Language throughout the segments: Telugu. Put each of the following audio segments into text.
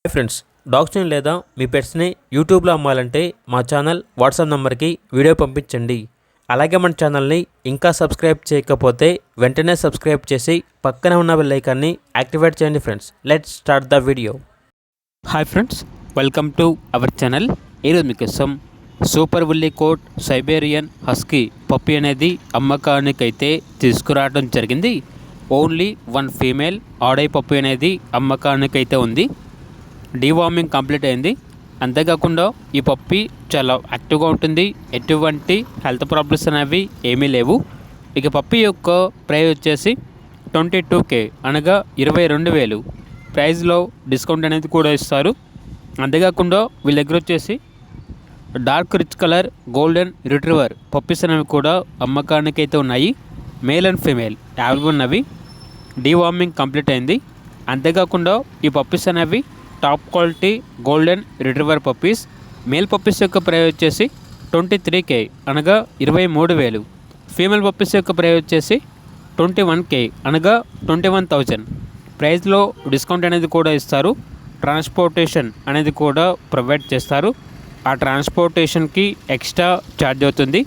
హాయ్ ఫ్రెండ్స్, డాగ్స్ని లేదా మీ పెట్స్ని యూట్యూబ్లో అమ్మాలంటే మా ఛానల్ వాట్సాప్ నెంబర్కి వీడియో పంపించండి. అలాగే మన ఛానల్ని ఇంకా సబ్స్క్రైబ్ చేయకపోతే వెంటనే సబ్స్క్రైబ్ చేసి పక్కనే ఉన్న బెల్ ఐకాన్ని యాక్టివేట్ చేయండి. Friends, let's start the video. Hi friends, welcome to our channel. ఈరోజు మీకోసం super bully coat Siberian husky puppy అనేది అమ్మకానికైతే తీసుకురావడం జరిగింది. ఓన్లీ వన్ ఫీమేల్ ఆడై పప్పీ అనేది అమ్మకానికైతే ఉంది. డీవార్మింగ్ కంప్లీట్ అయింది. అంతేకాకుండా ఈ పప్పీ చాలా యాక్టివ్గా ఉంటుంది. ఎటువంటి హెల్త్ ప్రాబ్లమ్స్ అనేవి ఏమీ లేవు. ఇక పప్పీ యొక్క ప్రైస్ వచ్చేసి 22K అనగా 22,000 ప్రైస్లో డిస్కౌంట్ అనేది కూడా ఇస్తారు. అంతేకాకుండా వీళ్ళ దగ్గర వచ్చేసి dark rich colour golden retriever puppies అనేవి కూడా అమ్మకానికి అయితే ఉన్నాయి. మేల్ అండ్ ఫీమేల్ అవైలబుల్ ఉన్నవి. డీవార్మింగ్ కంప్లీట్ అయింది. అంతేకాకుండా ఈ పప్పీస్ అనేవి top quality golden retriever puppies. Male puppies యొక్క ప్రైస్ వచ్చేసి 23K అనగా 23,000. ఫీమేల్ పప్పీస్ యొక్క ప్రైస్ వచ్చేసి 21K అనగా 21,000 ప్రైస్లో డిస్కౌంట్ అనేది కూడా ఇస్తారు. ట్రాన్స్పోర్టేషన్ అనేది కూడా ప్రొవైడ్ చేస్తారు. ఆ ట్రాన్స్పోర్టేషన్కి ఎక్స్ట్రా ఛార్జ్ అవుతుంది.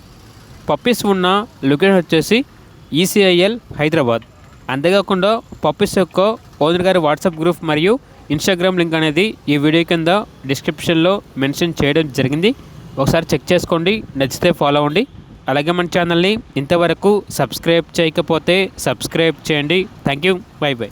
పప్పీస్ ఉన్న లొకేషన్ వచ్చేసి ECIL హైదరాబాద్. అంతేకాకుండా పప్పీస్ యొక్క ఓనర్ గారి వాట్సాప్ గ్రూప్ మరియు ఇన్స్టాగ్రామ్ లింక్ అనేది ఈ వీడియో కింద డిస్క్రిప్షన్లో మెన్షన్ చేయడం జరిగింది. ఒకసారి చెక్ చేసుకోండి, నచ్చితే ఫాలో అవ్వండి. అలాగే మన ఛానల్ని ఇంతవరకు సబ్స్క్రైబ్ చేయకపోతే సబ్స్క్రైబ్ చేయండి. Thank you, by by.